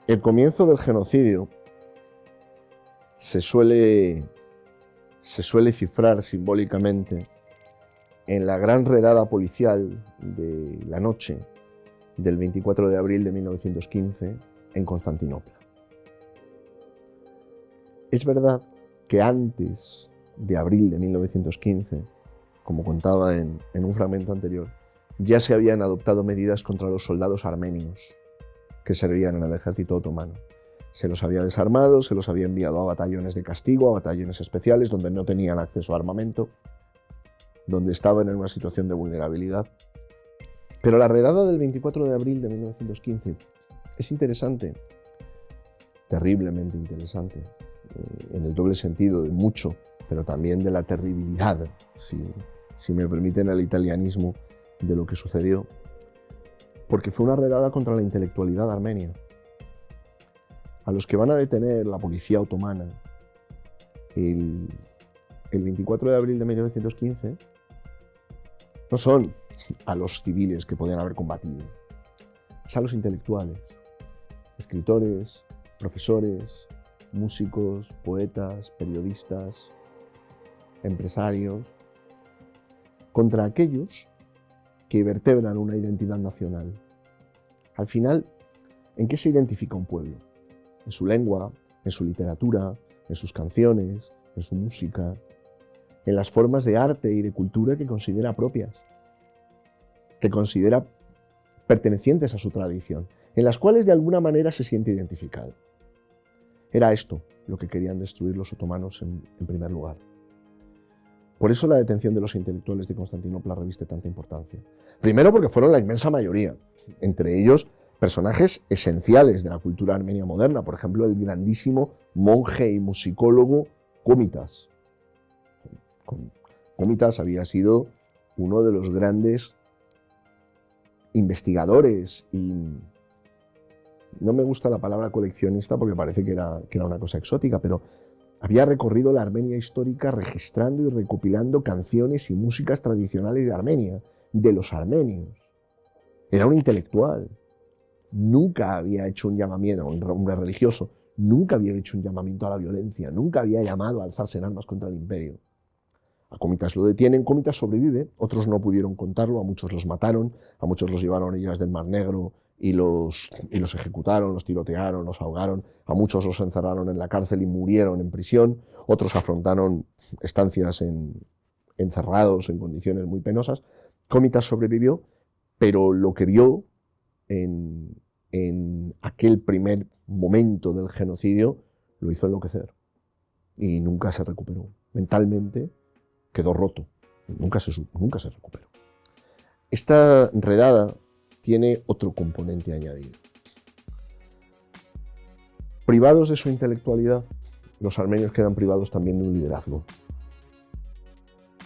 El comienzo del genocidio se suele cifrar simbólicamente en la gran redada policial de la noche del 24 de abril de 1915 en Constantinopla. Es verdad que antes de abril de 1915, como contaba en un fragmento anterior, ya se habían adoptado medidas contra los soldados armenios que servían en el ejército otomano. Se los había desarmado, se los había enviado a batallones de castigo, a batallones especiales donde no tenían acceso a armamento, donde estaban en una situación de vulnerabilidad. Pero la redada del 24 de abril de 1915 es interesante, terriblemente interesante, en el doble sentido de mucho, pero también de la terribilidad, si me permiten el italianismo, de lo que sucedió, porque fue una redada contra la intelectualidad armenia. A los que van a detener la policía otomana el 24 de abril de 1915 no son a los civiles que podían haber combatido, es a los intelectuales, escritores, profesores, músicos, poetas, periodistas, empresarios, contra aquellos que vertebran una identidad nacional. Al final, ¿en qué se identifica un pueblo? En su lengua, en su literatura, en sus canciones, en su música, en las formas de arte y de cultura que considera propias, que considera pertenecientes a su tradición, en las cuales de alguna manera se siente identificado. Era esto lo que querían destruir los otomanos en primer lugar. Por eso la detención de los intelectuales de Constantinopla reviste tanta importancia. Primero porque fueron la inmensa mayoría, entre ellos personajes esenciales de la cultura armenia moderna, por ejemplo, el grandísimo monje y musicólogo Komitas. Komitas había sido uno de los grandes investigadores y no me gusta la palabra coleccionista porque parece que era una cosa exótica, pero había recorrido la Armenia histórica registrando y recopilando canciones y músicas tradicionales de Armenia, de los armenios. Era un intelectual. Nunca había hecho un llamamiento, un hombre religioso, nunca había hecho un llamamiento a la violencia, nunca había llamado a alzarse en armas contra el imperio. A Komitas lo detienen, Komitas sobrevive, otros no pudieron contarlo, a muchos los mataron, a muchos los llevaron a orillas del Mar Negro y los ejecutaron, los tirotearon, los ahogaron, a muchos los encerraron en la cárcel y murieron en prisión, otros afrontaron estancias encerrados en condiciones muy penosas. Komitas sobrevivió, pero lo que vio en aquel primer momento del genocidio lo hizo enloquecer y nunca se recuperó. Mentalmente quedó roto, nunca se recuperó. Esta redada tiene otro componente añadido. Privados de su intelectualidad, los armenios quedan privados también de un liderazgo.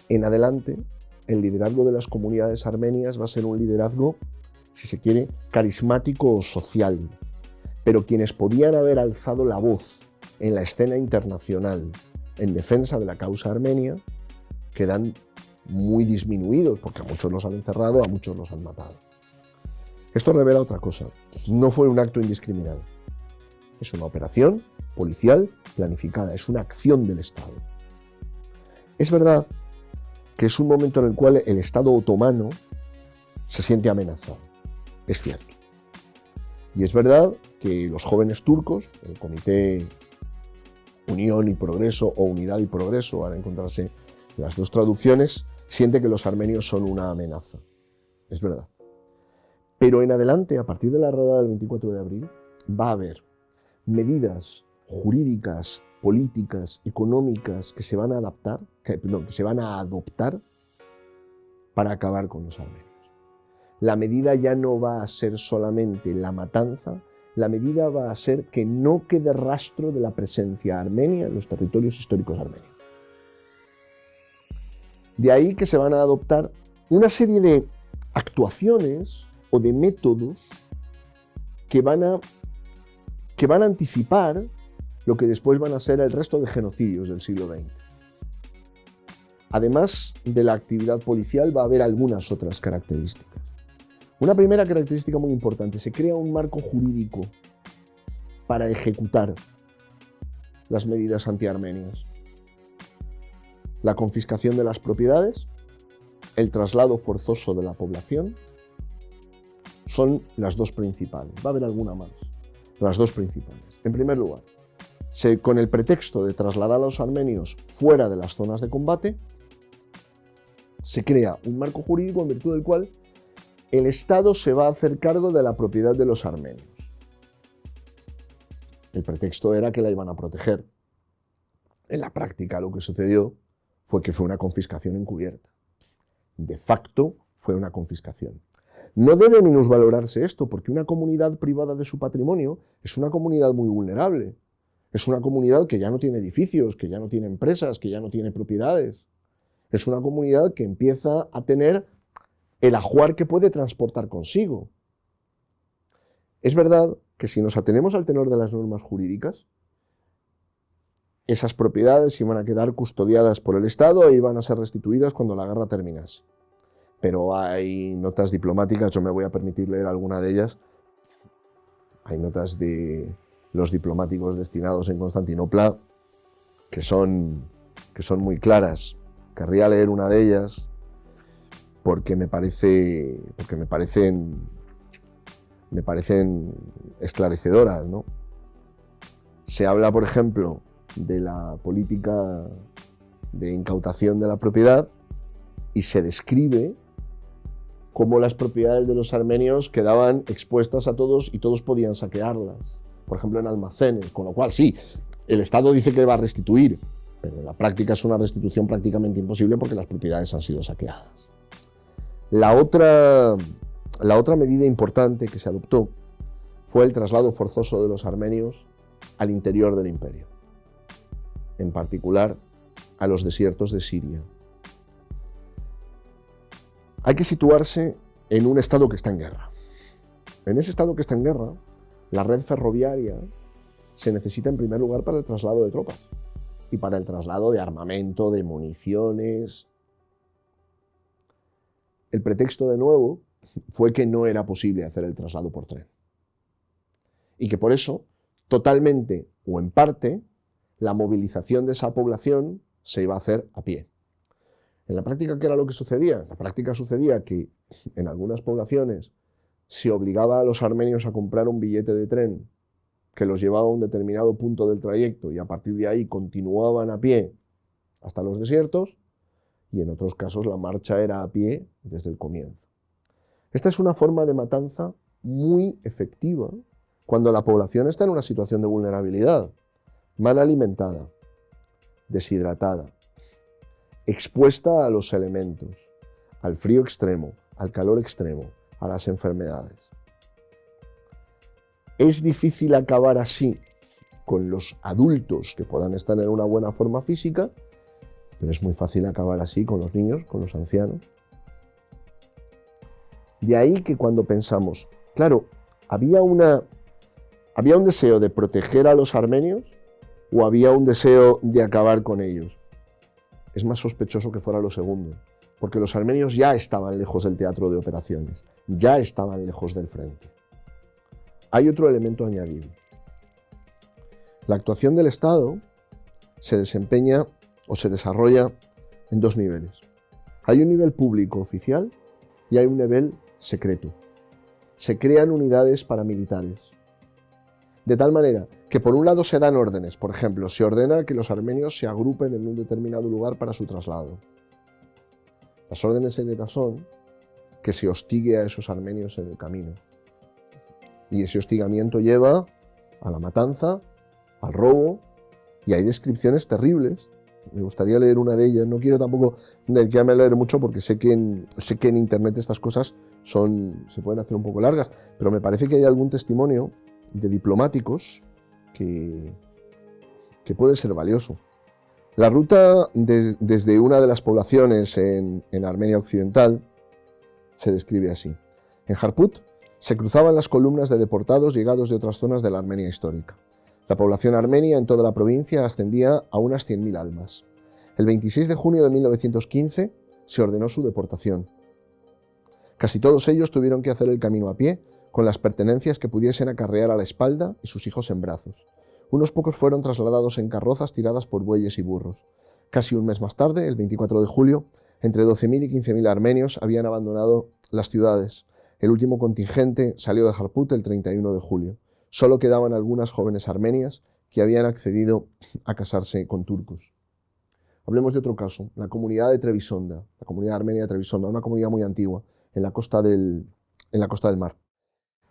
En adelante, el liderazgo de las comunidades armenias va a ser un liderazgo, si se quiere, carismático o social. Pero quienes podían haber alzado la voz en la escena internacional en defensa de la causa armenia quedan muy disminuidos, porque a muchos los han encerrado, a muchos los han matado. Esto revela otra cosa. No fue un acto indiscriminado. Es una operación policial planificada, es una acción del Estado. Es verdad que es un momento en el cual el Estado otomano se siente amenazado. Es cierto. Y es verdad que los jóvenes turcos, el Comité Unión y Progreso o Unidad y Progreso, van a encontrarse las dos traducciones, siente que los armenios son una amenaza. Es verdad. Pero en adelante, a partir de la redada del 24 de abril, va a haber medidas jurídicas, políticas, económicas que se van a adoptar para acabar con los armenios. La medida ya no va a ser solamente la matanza, la medida va a ser que no quede rastro de la presencia armenia en los territorios históricos armenios. De ahí que se van a adoptar una serie de actuaciones o de métodos que van a anticipar lo que después van a ser el resto de genocidios del siglo XX. Además de la actividad policial, va a haber algunas otras características. Una primera característica muy importante, se crea un marco jurídico para ejecutar las medidas antiarmenias. La confiscación de las propiedades, el traslado forzoso de la población, son las dos principales. Va a haber alguna más. Las dos principales. En primer lugar, con el pretexto de trasladar a los armenios fuera de las zonas de combate, se crea un marco jurídico en virtud del cual el Estado se va a hacer cargo de la propiedad de los armenios. El pretexto era que la iban a proteger. En la práctica lo que sucedió fue que fue una confiscación encubierta. De facto fue una confiscación. No debe minusvalorarse esto, porque una comunidad privada de su patrimonio es una comunidad muy vulnerable. Es una comunidad que ya no tiene edificios, que ya no tiene empresas, que ya no tiene propiedades. Es una comunidad que empieza a tener el ajuar que puede transportar consigo. Es verdad que si nos atenemos al tenor de las normas jurídicas, esas propiedades iban a quedar custodiadas por el Estado e iban a ser restituidas cuando la guerra terminase. Pero hay notas diplomáticas, yo me voy a permitir leer alguna de ellas. Hay notas de los diplomáticos destinados en Constantinopla que son muy claras. Querría leer una de ellas porque me parecen esclarecedoras, ¿no? Se habla, por ejemplo, de la política de incautación de la propiedad y se describe cómo las propiedades de los armenios quedaban expuestas a todos y todos podían saquearlas, por ejemplo en almacenes, con lo cual sí, el Estado dice que va a restituir, pero en la práctica es una restitución prácticamente imposible porque las propiedades han sido saqueadas. La otra medida importante que se adoptó fue el traslado forzoso de los armenios al interior del imperio, en particular a los desiertos de Siria. Hay que situarse en un Estado que está en guerra. En ese Estado que está en guerra, la red ferroviaria se necesita en primer lugar para el traslado de tropas y para el traslado de armamento, de municiones. El pretexto, de nuevo, fue que no era posible hacer el traslado por tren. Y que por eso, totalmente o en parte, la movilización de esa población se iba a hacer a pie. En la práctica, ¿qué era lo que sucedía? En la práctica sucedía que en algunas poblaciones se obligaba a los armenios a comprar un billete de tren que los llevaba a un determinado punto del trayecto y a partir de ahí continuaban a pie hasta los desiertos, y en otros casos la marcha era a pie desde el comienzo. Esta es una forma de matanza muy efectiva cuando la población está en una situación de vulnerabilidad, mal alimentada, deshidratada, expuesta a los elementos, al frío extremo, al calor extremo, a las enfermedades. Es difícil acabar así con los adultos que puedan estar en una buena forma física, pero es muy fácil acabar así con los niños, con los ancianos. De ahí que cuando pensamos, claro, ¿había un deseo de proteger a los armenios o había un deseo de acabar con ellos? Es más sospechoso que fuera lo segundo, porque los armenios ya estaban lejos del teatro de operaciones, ya estaban lejos del frente. Hay otro elemento añadido. La actuación del Estado se desempeña o se desarrolla en dos niveles. Hay un nivel público oficial y hay un nivel secreto. Se crean unidades paramilitares. De tal manera que por un lado se dan órdenes, por ejemplo, se ordena que los armenios se agrupen en un determinado lugar para su traslado. Las órdenes secretas son que se hostigue a esos armenios en el camino. Y ese hostigamiento lleva a la matanza, al robo, y hay descripciones terribles. Me gustaría leer una de ellas, no quiero tampoco dedicarme a leer mucho porque sé que en internet estas cosas se pueden hacer un poco largas, pero me parece que hay algún testimonio de diplomáticos que puede ser valioso. La ruta desde una de las poblaciones en Armenia Occidental se describe así. En Harput se cruzaban las columnas de deportados llegados de otras zonas de la Armenia histórica. La población armenia en toda la provincia ascendía a unas 100.000 almas. El 26 de junio de 1915 se ordenó su deportación. Casi todos ellos tuvieron que hacer el camino a pie, con las pertenencias que pudiesen acarrear a la espalda y sus hijos en brazos. Unos pocos fueron trasladados en carrozas tiradas por bueyes y burros. Casi un mes más tarde, el 24 de julio, entre 12.000 y 15.000 armenios habían abandonado las ciudades. El último contingente salió de Harput el 31 de julio. Solo quedaban algunas jóvenes armenias que habían accedido a casarse con turcos. Hablemos de otro caso, la comunidad de Trebisonda, la comunidad armenia de Trebisonda, una comunidad muy antigua en la costa del mar.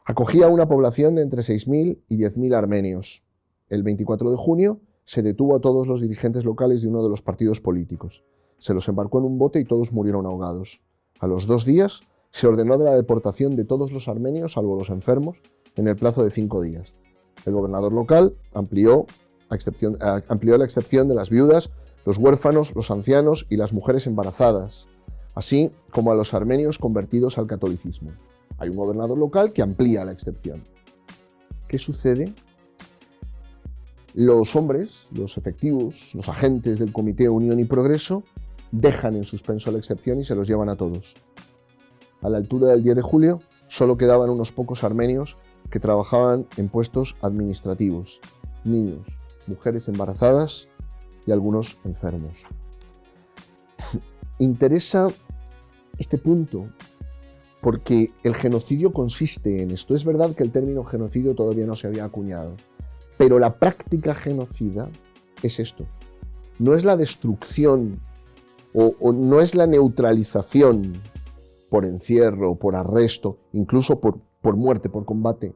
Acogía una población de entre 6.000 y 10.000 armenios. El 24 de junio se detuvo a todos los dirigentes locales de uno de los partidos políticos. Se los embarcó en un bote y todos murieron ahogados. A los 2 días se ordenó de la deportación de todos los armenios, salvo los enfermos, en el plazo de 5 días. El gobernador local amplió la excepción de las viudas, los huérfanos, los ancianos y las mujeres embarazadas, así como a los armenios convertidos al catolicismo. Hay un gobernador local que amplía la excepción. ¿Qué sucede? Los hombres, los efectivos, los agentes del Comité Unión y Progreso dejan en suspenso la excepción y se los llevan a todos. A la altura del 10 de julio solo quedaban unos pocos armenios que trabajaban en puestos administrativos, niños, mujeres embarazadas y algunos enfermos. Interesa este punto porque el genocidio consiste en esto. Es verdad que el término genocidio todavía no se había acuñado, pero la práctica genocida es esto. No es la destrucción o no es la neutralización por encierro, por arresto, incluso por muerte, por combate,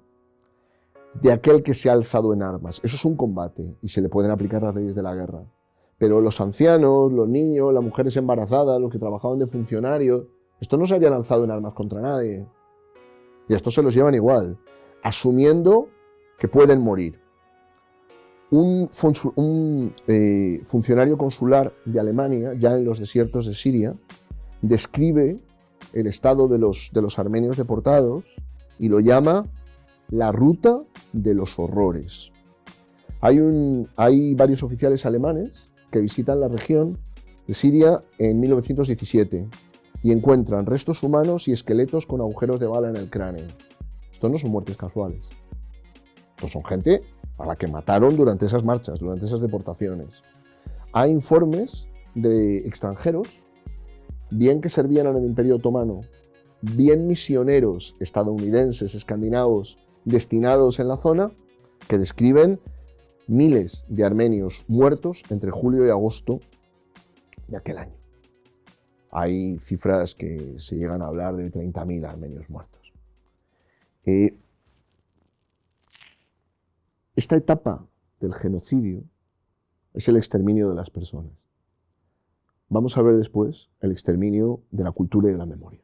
de aquel que se ha alzado en armas. Eso es un combate y se le pueden aplicar las leyes de la guerra. Pero los ancianos, los niños, las mujeres embarazadas, los que trabajaban de funcionarios, estos no se habían alzado en armas contra nadie. Y a estos se los llevan igual, asumiendo que pueden morir. Un funcionario consular de Alemania, ya en los desiertos de Siria, describe el estado de los armenios deportados y lo llama la ruta de los horrores. Hay varios oficiales alemanes que visitan la región de Siria en 1917 y encuentran restos humanos y esqueletos con agujeros de bala en el cráneo. Estos no son muertes casuales. Estos son gente a la que mataron durante esas marchas, durante esas deportaciones. Hay informes de extranjeros, bien que servían en el Imperio Otomano, bien misioneros estadounidenses, escandinavos, destinados en la zona, que describen miles de armenios muertos entre julio y agosto de aquel año. Hay cifras que se llegan a hablar de 30.000 armenios muertos. Esta etapa del genocidio es el exterminio de las personas. Vamos a ver después el exterminio de la cultura y de la memoria.